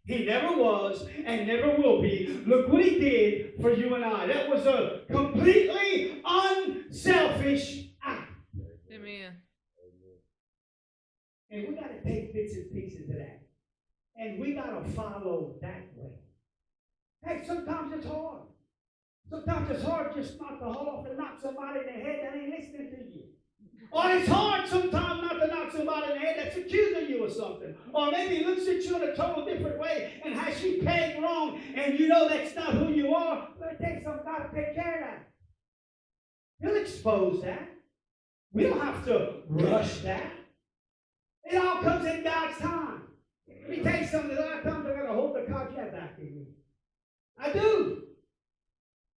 He never was and never will be. Look what he did for you and I. That was a completely unselfish act. Amen. And we got to take bits and pieces of that. And we got to follow that way. Hey, sometimes it's hard. Sometimes it's hard just not to hold off and knock somebody in the head that ain't listening to you. Or it's hard sometimes not to knock somebody in the head that's accusing you of something. Or maybe looks at you in a total different way and has you pegged wrong and you know that's not who you are. But it takes somebody to take care of that. He'll expose that. We don't have to rush that. It all comes in God's time. Let me tell you something. A lot of times I got to hold the cardiac back in me. I do.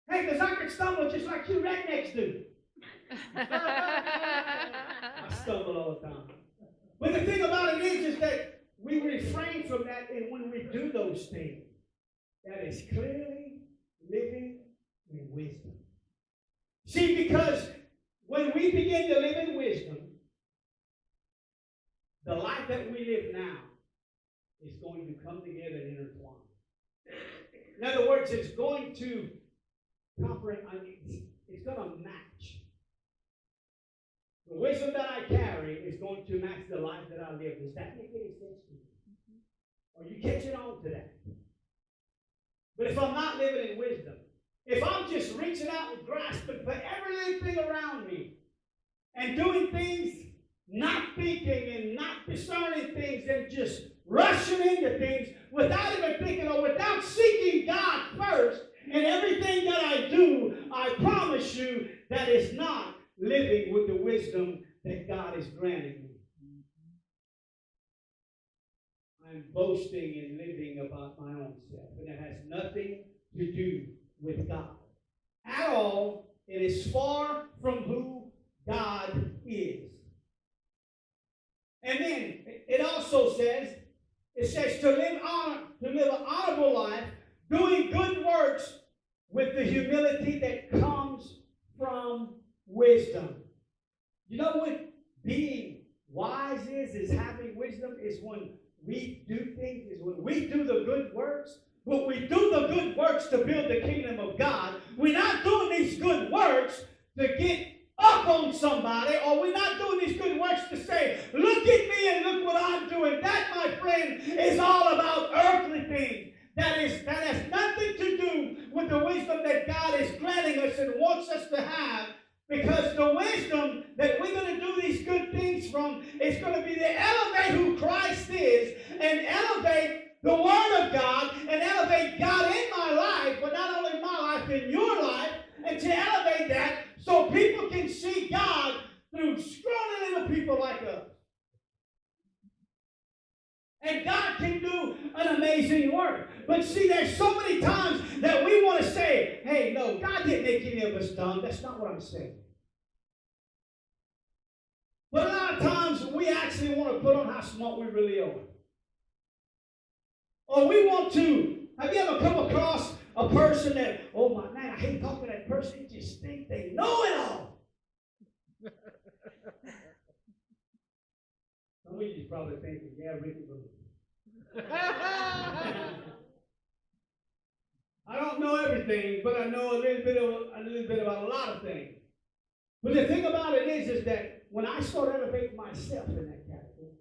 Hey, because I can stumble just like you rednecks do. I stumble all the time. But the thing about it is that we refrain from that, and when we do those things, that is clearly living in wisdom. See, because when we begin to live in wisdom, the life that we live now is going to come together and intertwine. In other words, it's going to comprehend, it's going to match. The wisdom that I carry is going to match the life that I live. Does that make any sense to you? Are you catching on to that? But if I'm not living in wisdom, if I'm just reaching out and grasping for every little thing around me and doing things, not thinking and not discerning things and just rushing into things without even thinking or without seeking God first in everything that I do, I promise you that is not living with the wisdom that God is granting me. I'm boasting and living about my own self, and it has nothing to do with God at all. It is far from who God is. And then it also says, to live an honorable life, doing good works with the humility that comes from wisdom. You know what being wise is having wisdom is when we do things, is when we do the good works. But we do the good works to build the kingdom of God. We're not doing these good works to get up on somebody, or we're not doing these good works to say, look at me and look what I'm doing. That, my friend, is all about earthly things. That has nothing to do with the wisdom that God is granting us and wants us to have, because the wisdom that we're going to do these good things from is going to be to elevate who Christ is and elevate the Word of God and elevate God in my life, but not only in my life, in your life, and to elevate that so people can see God through scrawny little people like us. And God can do an amazing work. But see, there's so many times that we want to say, hey, no, God didn't make any of us dumb. That's not what I'm saying. But a lot of times we actually want to put on how smart we really are. Or we want to, have you ever come across a person that, oh my man, I hate talking to that person, they just think they know it all. Some of you probably thinking, yeah, Ricky Boo. I don't know everything, but I know a little bit about a lot of things. But the thing about it is that when I start elevating myself in that category,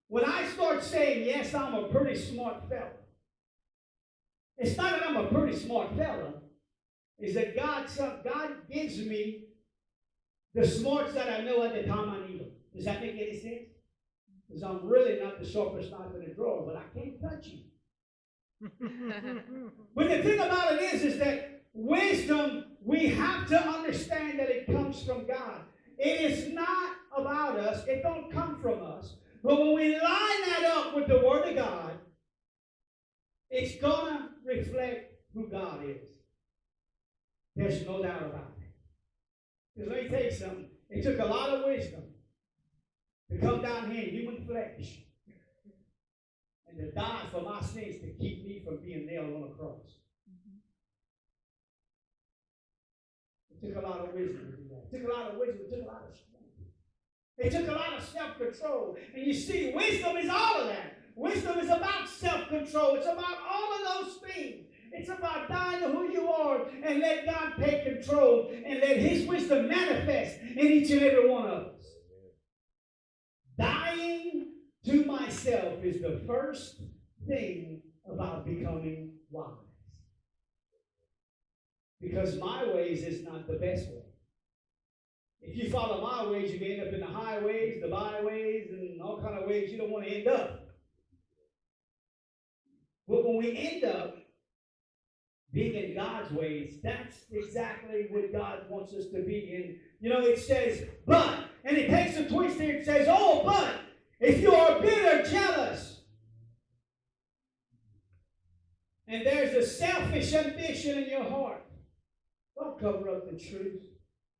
when I start saying, yes, I'm a pretty smart fella, it's not that I'm a pretty smart fella. It's that God gives me the smarts that I know at the time I need them. Does that make any sense? Because I'm really not the sharpest knife in the drawer, but I can't touch you. But the thing about it is that wisdom, we have to understand that it comes from God. It is not about us. It don't come from us. But when we line that up with the Word of God, it's going to reflect who God is. There's no doubt about it. Because let me tell you something. It took a lot of wisdom to come down here in human flesh and to die for my sins to keep me from being nailed on a cross. It took a lot of wisdom to do that. It took a lot of wisdom. It took a lot of strength. It took a lot of self-control. And you see, wisdom is all of that. Wisdom is about self-control. grow. It's about all of those things. It's about dying to who you are and let God take control and let His wisdom manifest in each and every one of us. Dying to myself is the first thing about becoming wise. Because my ways is not the best way. If you follow my ways, you can end up in the highways, the byways, and all kind of ways you don't want to end up. But when we end up being in God's ways, that's exactly what God wants us to be in. You know, it says, but, and it takes a twist here. It says, oh, but, if you are bitter, jealous, and there's a selfish ambition in your heart, don't cover up the truth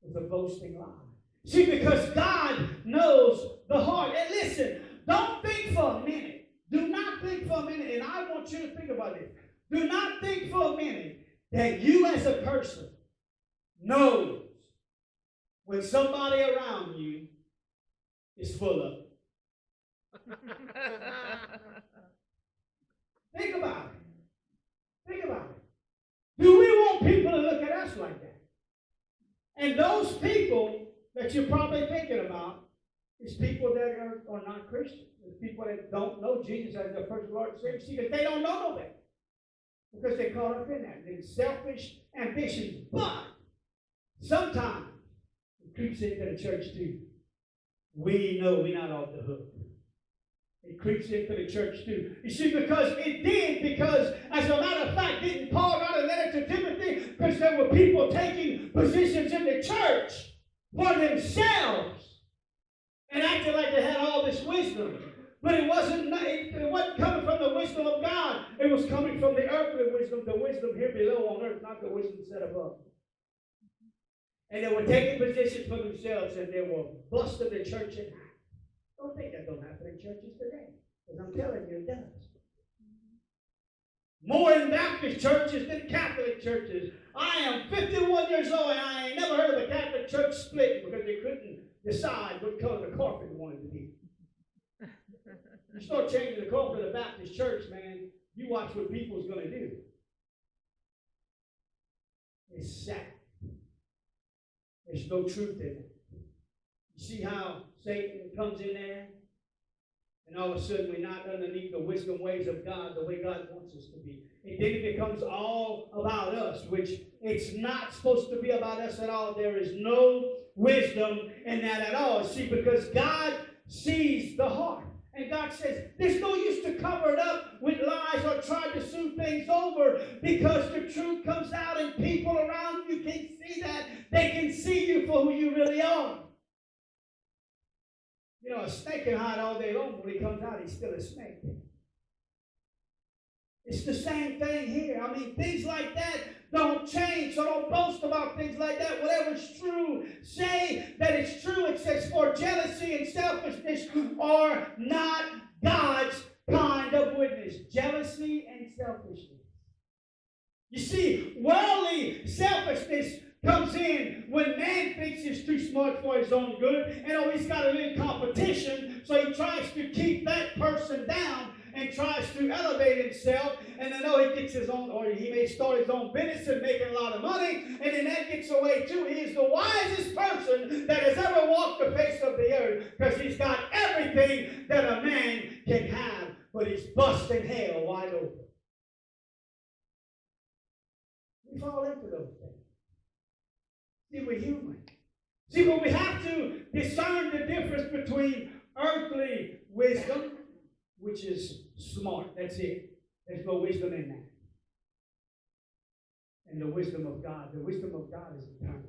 with a boasting lie. See, because God knows the heart. And listen, don't think for a minute. Do not think for a minute, and I want you to think about this. Do not think for a minute that you as a person knows when somebody around you is full of it. Think about it. Think about it. Do we want people to look at us like that? And those people that you're probably thinking about is people that are not Christians. It's people that don't know Jesus as their personal Lord and Savior. See, because they don't know that. Because they're caught up in that. They're selfish ambitions. But sometimes it creeps into the church too. We know we're not off the hook. It creeps into the church too. You see, because as a matter of fact, didn't Paul write a letter to Timothy? Because there were people taking positions in the church for themselves and acting like they had all this wisdom. But it wasn't coming from the wisdom of God. It was coming from the earthly wisdom, the wisdom here below on earth, not the wisdom set above. And they were taking positions for themselves, and they were busting the church in half. Don't think that don't happen in churches today. Because I'm telling you, it does. More in Baptist churches than Catholic churches. I am 51 years old, and I ain't never heard of a Catholic church split because they couldn't decide what color the carpet wanted to be. You start changing the carpet of the Baptist church, man, you watch what people's going to do. It's sad. There's no truth in it. You see how Satan comes in there? And all of a sudden we're not underneath the wisdom ways of God, the way God wants us to be. And then it becomes all about us, which it's not supposed to be about us at all. There is no wisdom in that at all. See, because God sees the heart. And God says, there's no use to cover it up with lies or try to smooth things over, because the truth comes out and people around you can see that. They can see you for who you really are. You know, a snake can hide all day long, but when he comes out, he's still a snake. It's the same thing here. I mean, things like that don't change, so don't boast about things like that. Whatever's true, say that it's true. It says, for jealousy and selfishness are not God's kind of witness. Jealousy and selfishness. You see, worldly selfishness comes in when man thinks he's too smart for his own good, and he's got a little competition, so he tries to keep that person down and tries to elevate himself, and then he gets his own, or he may start his own business and making a lot of money, and then that gets away too. He is the wisest person that has ever walked the face of the earth, because he's got everything that a man can have, but he's busting hell wide open. We fall into those things. See, we're human. See, but we have to discern the difference between earthly wisdom, which is smart. That's it. There's no wisdom in that. And the wisdom of God. The wisdom of God is eternal.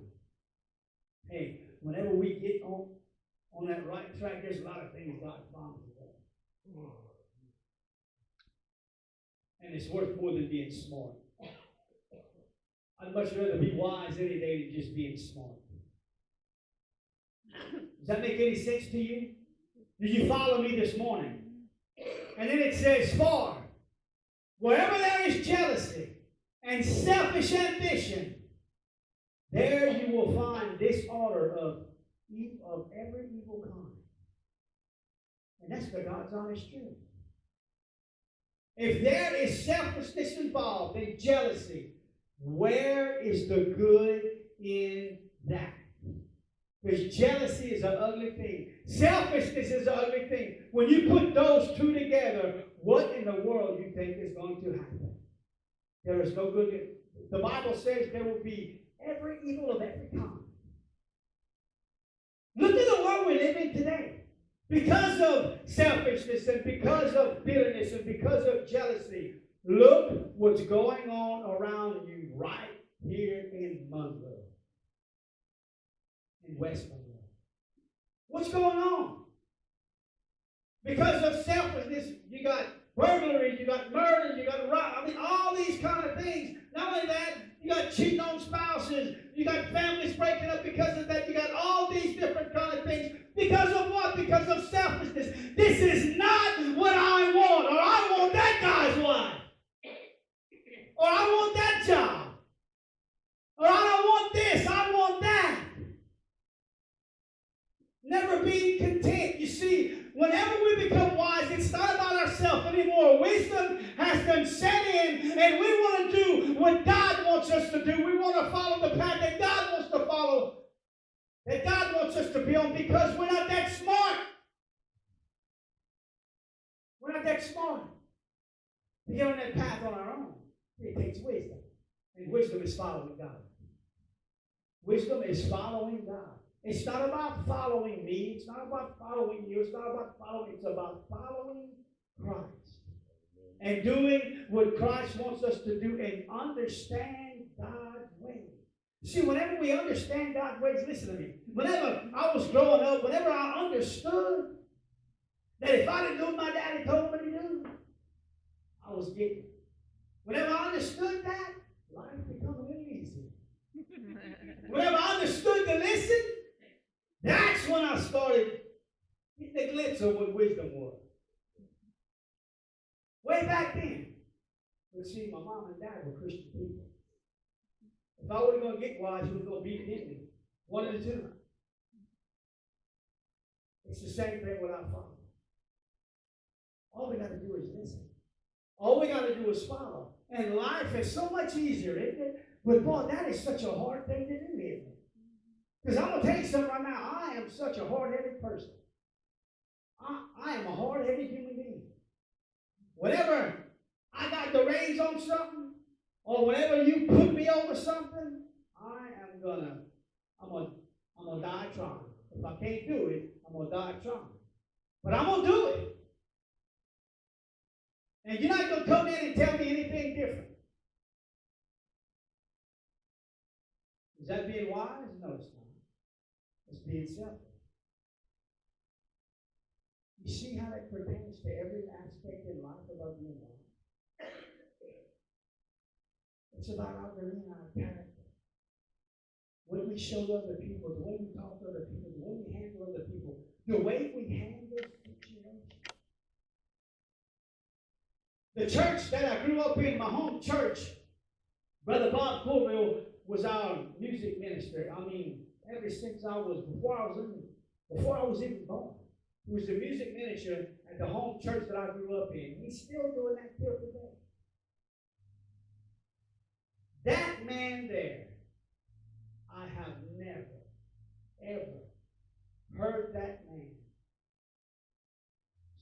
Hey, whenever we get on that right track, there's a lot of things God promises us. And it's worth more than being smart. I'd much rather be wise any day than just being smart. Does that make any sense to you? Do you follow me this morning? And then it says, for wherever there is jealousy and selfish ambition, there you will find disorder of every evil kind. And that's the God's honest truth. if there is selfishness involved and jealousy, where is the good in that? Because jealousy is an ugly thing. Selfishness is an ugly thing. When you put those two together, what in the world do you think is going to happen? There is no good. The Bible says there will be every evil of every kind. Look at the world we live in today. Because of selfishness and because of bitterness and because of jealousy, look what's going on around you right here in Monroe, in West Monroe. What's going on? Because of selfishness, you got burglaries, you got murders, you got all these kind of things. Not only that, you got cheating on spouses, you got families breaking up because of that, you got all these different kind of things. Because of what? Because of selfishness. This is not what I want, or I want that guy's wife, or I want that job, or I don't want this, I want that. Never being content. You see, whenever we become wise, it's not about ourselves anymore. Wisdom has been set in, and we want to do what God wants us to do. We want to follow the path that God wants to follow, that God wants us to be on, because we're not that smart. We're not that smart to get on that path on our own. It takes wisdom. And wisdom is following God. Wisdom is following God. It's not about following me. It's not about following you. It's not about following. It's about following Christ. And doing what Christ wants us to do and understand God's ways. See, whenever we understand God's ways, listen to me. Whenever I was growing up, whenever I understood that if I didn't do what my daddy told me to do, I was getting it. Whenever I understood that, life became a little easier. Whenever I understood to listen, that's when I started getting the glimpse of what wisdom was. Way back then. But see, my mom and dad were Christian people. If I wasn't going to get wise, he was going to beat it in me. One of the two. It's the same thing with our Father. All we got to do is listen. All we got to do is follow. And life is so much easier, isn't it? But boy, that is such a hard thing to do, isn't it? Because I'm going to tell you something right now. I am such a hard-headed person. I am a hard-headed human being. Whenever I got the reins on something, or whenever you put me over something, I'm gonna die trying. If I can't do it, I'm gonna die trying. But I'm gonna do it. And you're not gonna come in and tell me anything different. Is that being wise? No, it's not. It's being selfish. You see how that pertains to every aspect in life about being wise? It's about our believing our character. When we show other people, the way we talk to other people, the way we handle other people, the way we handle situations. The church that I grew up in, my home church, Brother Bob Colville was our music minister. I mean, ever since before I was even born. He was the music minister at the home church that I grew up in. He's still doing that till today. That man there, I have never, ever heard that man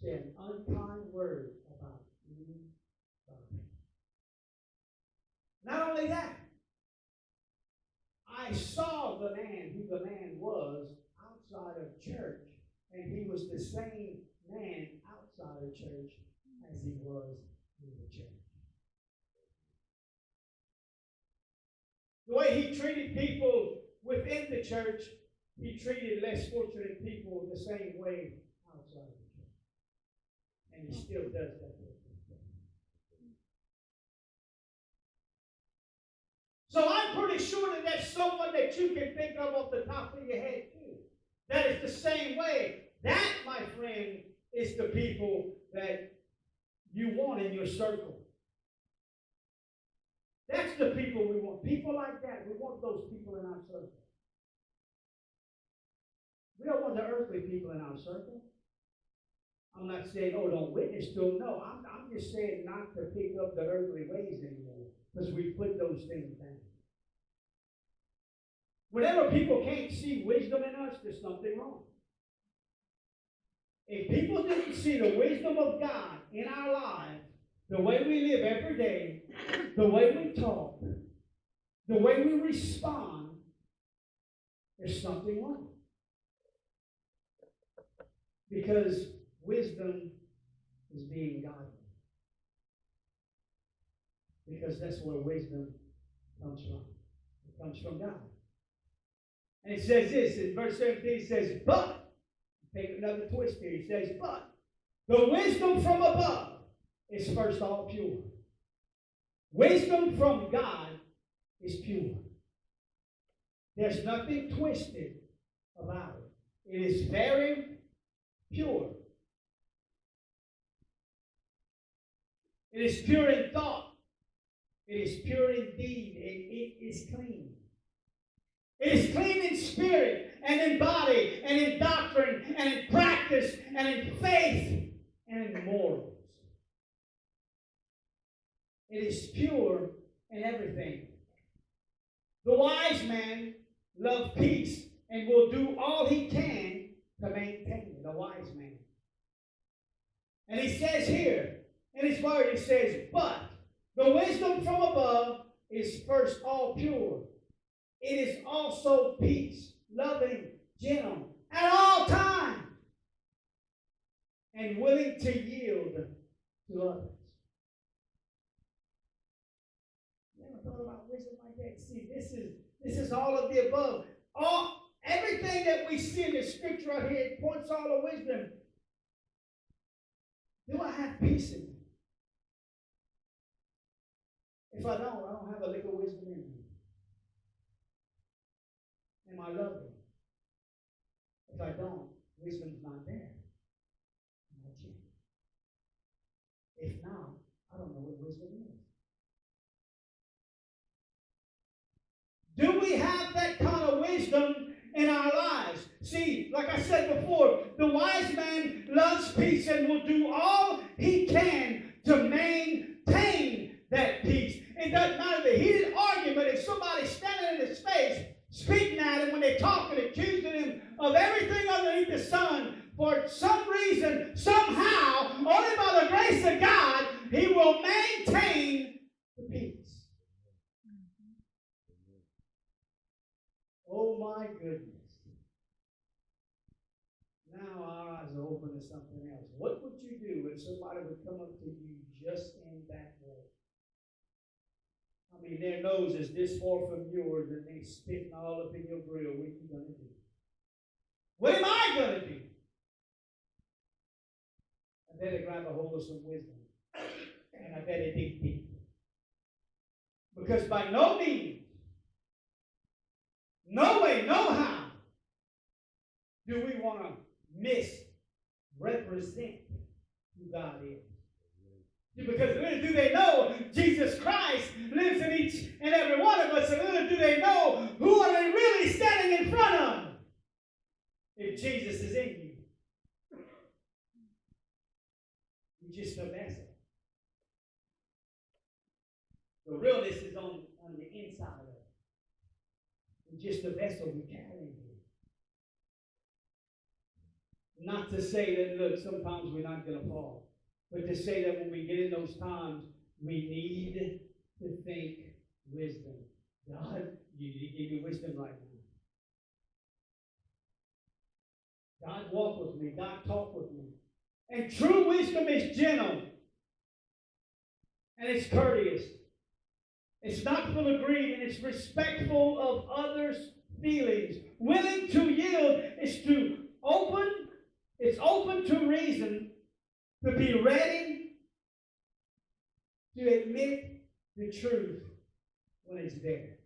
say an unkind word about me. Not only that, I saw the man, who the man was, outside of church, and he was the same man outside of church as he was in the church. The way he treated people within the church, he treated less fortunate people the same way outside of the church. And he still does that. So I'm pretty sure that there's someone that you can think of off the top of your head too. That is the same way. That, my friend, is the people that you want in your circle. That's the people we want. People like that. We want those people in our circle. We don't want the earthly people in our circle. I'm not saying, oh, don't witness to them. No, I'm just saying not to pick up the earthly ways anymore, because we put those things down. Whenever people can't see wisdom in us, there's something wrong. If people didn't see the wisdom of God in our lives, the way we live every day, the way we talk, the way we respond, there's something wrong. Because wisdom is being godly. Because that's where wisdom comes from. It comes from God. And it says this, in verse 17, it says, but, take another twist here, it says, but, the wisdom from above is first all pure. Wisdom from God is pure. There's nothing twisted about it. It is very pure. It is pure in thought. It is pure in deed. And it is clean. It is clean in spirit and in body and in doctrine and in practice and in faith and in morals. It is pure in everything. The wise man loves peace and will do all he can to maintain it. The wise man. And he says here, in his word, he says, but the wisdom from above is first all pure. It is also peace, loving, gentle, at all times, and willing to yield to others. You ever thought about wisdom like that? See, this is all of the above. Everything that we see in the scripture right here, it points all of wisdom. Do I have peace in me? If I don't have a lick of wisdom in me. Am I loving? If I don't, wisdom's not there. Not yet. If not, I don't know what wisdom is. Do we have that kind of wisdom in our lives? See, like I said before, the wise man loves peace and will do all he can to maintain that peace. It doesn't matter the heated argument if somebody's standing in his face, speaking at him when they're talking, accusing him of everything underneath the sun. For some reason, somehow, only by the grace of God, he will maintain the peace. Oh my goodness. Now our eyes are open to something else. What would you do if somebody would come up to you just in that way? I mean, their nose is this far from yours and they spitting all up in your grill. What are you going to do? What am I going to do? I better grab a hold of some wisdom. And I better dig deep. Because by no means, no way, no how, do we want to misrepresent who God is. Because little do they know Jesus Christ lives in each and every one of us, and little do they know who are they really standing in front of if Jesus is in you. You're just a vessel. The realness is on the inside of us. You're just a vessel we carry here. Not to say that, look, sometimes we're not going to fall. But to say that when we get in those times, we need to think wisdom. God, you need to give me wisdom right now. God walk with me. God talk with me. And true wisdom is gentle. And it's courteous. It's not full of greed. And it's respectful of others' feelings. Willing to yield is open to reason. To be ready to admit the truth when it's there.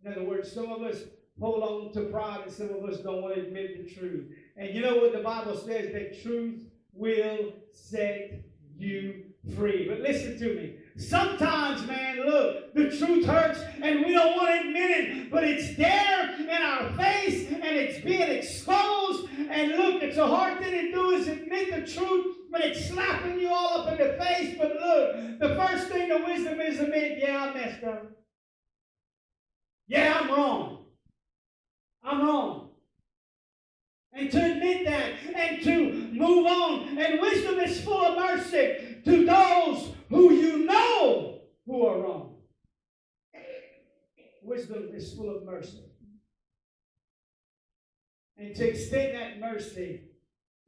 In other words, some of us hold on to pride and some of us don't want to admit the truth. And you know what the Bible says? That truth will set you free. But listen to me. Sometimes, man, look, the truth hurts and we don't want to admit it, but it's there in our face and it's being exposed. And look, it's a hard thing to do is admit the truth when it's slapping you all up in the face. But look, the first thing of wisdom is admit, yeah, I messed up. Yeah, I'm wrong. I'm wrong. And to admit that and to move on. And wisdom is full of mercy to those who you know who are wrong. Wisdom is full of mercy. And to extend that mercy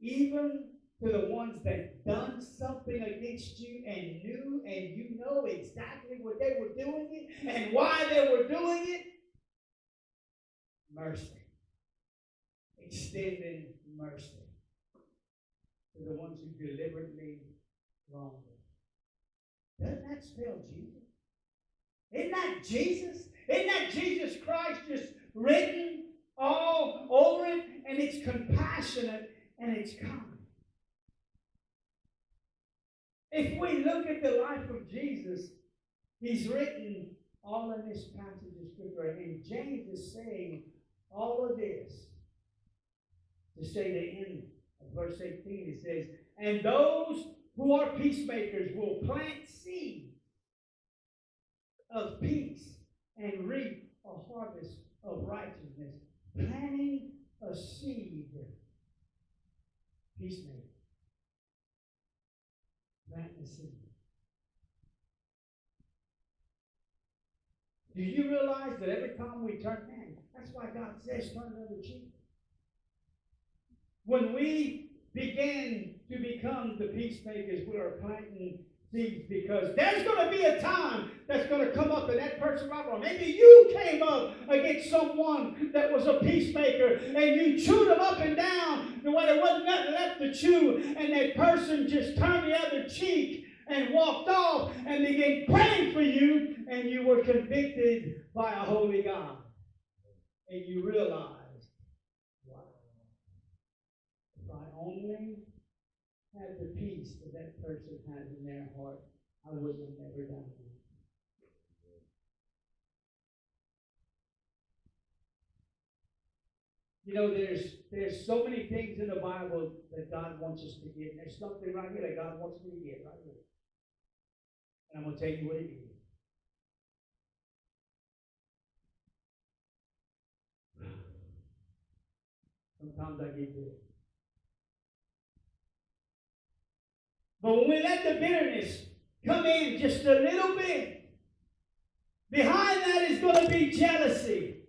even to the ones that done something against you and knew and you know exactly what they were doing it and why they were doing it. Mercy. Extending mercy to the ones who deliberately wronged them. Doesn't that spell Jesus? Isn't that Jesus? Isn't that Jesus Christ just written all over it? And it's compassionate and it's kind. If we look at the life of Jesus, he's written all in this passage of Scripture. And James is saying all of this to say the end of verse 18. It says, and those who are peacemakers will plant seeds of peace and reap a harvest of righteousness. Planting a seed. Peacemaker. Plant a seed. Do you realize that every time we turn, man, that's why God says turn the other cheek. When we begin to become the peacemakers, we are planting seeds because there's going to be a time that's going to come up and that person right wrong. Maybe you came up against someone that was a peacemaker and you chewed them up and down the way there wasn't nothing left to chew, and that person just turned the other cheek and walked off and began praying for you, and you were convicted by a holy God. And you realized, wow, if I only had the peace that that person has in their heart, I would have never done it. You know, there's so many things in the Bible that God wants us to get. And there's something right here that God wants me to get right here. And I'm going to tell you what it is. Sometimes I get good. But when we let the bitterness come in just a little bit, behind that is going to be jealousy.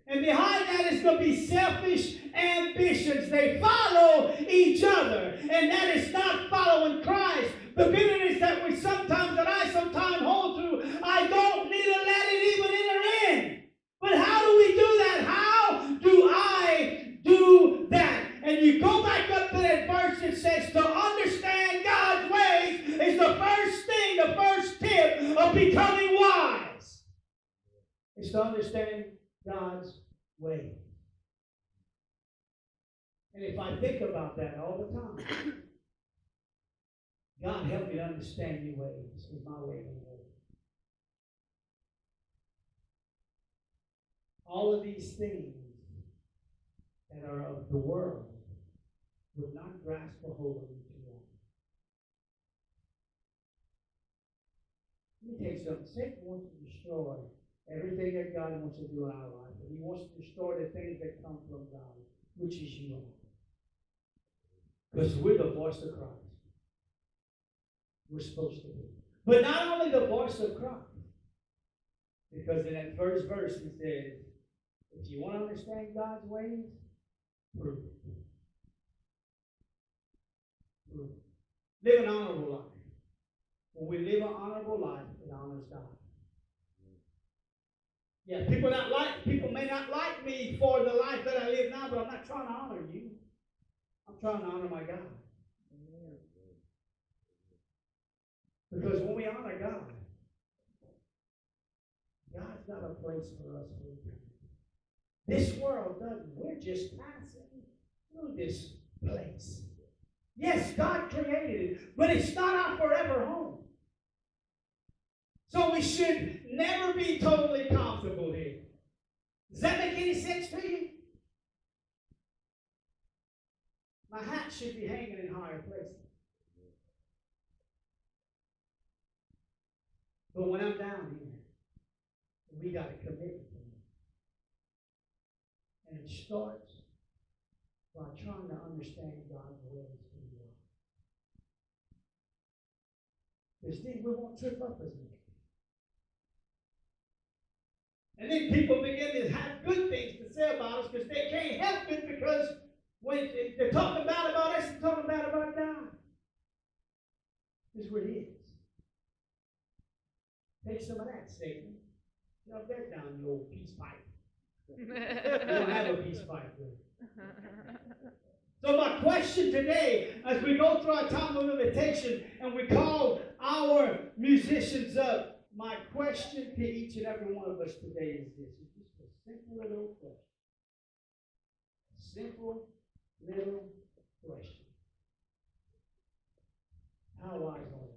And behind that is going to be selfish ambitions. They follow each other. And that is not following Christ. The bitterness that I sometimes hold to, I don't need to let it even enter in. But how do we do that? How do I do that? And you go back up to that verse that says to understand God's ways is the first thing, the first tip of becoming wise. Is to understand God's way. And if I think about that all the time, God help me to understand your ways, because my way ain't right. All of these things that are of the world would not grasp a hold of me too long. Let me tell you something. Satan wants to destroy everything that God wants to do in our life. But he wants to destroy the things that come from God, which is you and I. Because we're the voice of Christ. We're supposed to be. But not only the voice of Christ. Because in that first verse it says, if you want to understand God's ways, prove it. Prove it. Live an honorable life. When we live an honorable life, it honors God. Yeah, people may not like me for the life that I live now, but I'm not trying to honor you. I'm trying to honor my God. Because when we honor God, God's got a place for us for eternity. This world doesn't. We're just passing through this place. Yes, God created it, but it's not our forever home. So we should never be totally comfortable here. Does that make any sense to you? My hat should be hanging in higher places. But when I'm down here, we got a commitment to me. And it starts by trying to understand God's ways to the world. Because then we won't trip up as much. And then people begin to have good things to say about us because they can't help it, because when they're talking bad about us, they're talking bad about God. This is what it is. Take some of that, Satan. Shove that down your old peace pipe. You don't have a peace pipe, really. So my question today, as we go through our time of invitation and we call our musicians up, my question to each and every one of us today is this. It's just a simple little question. Simple little question. How wise are we?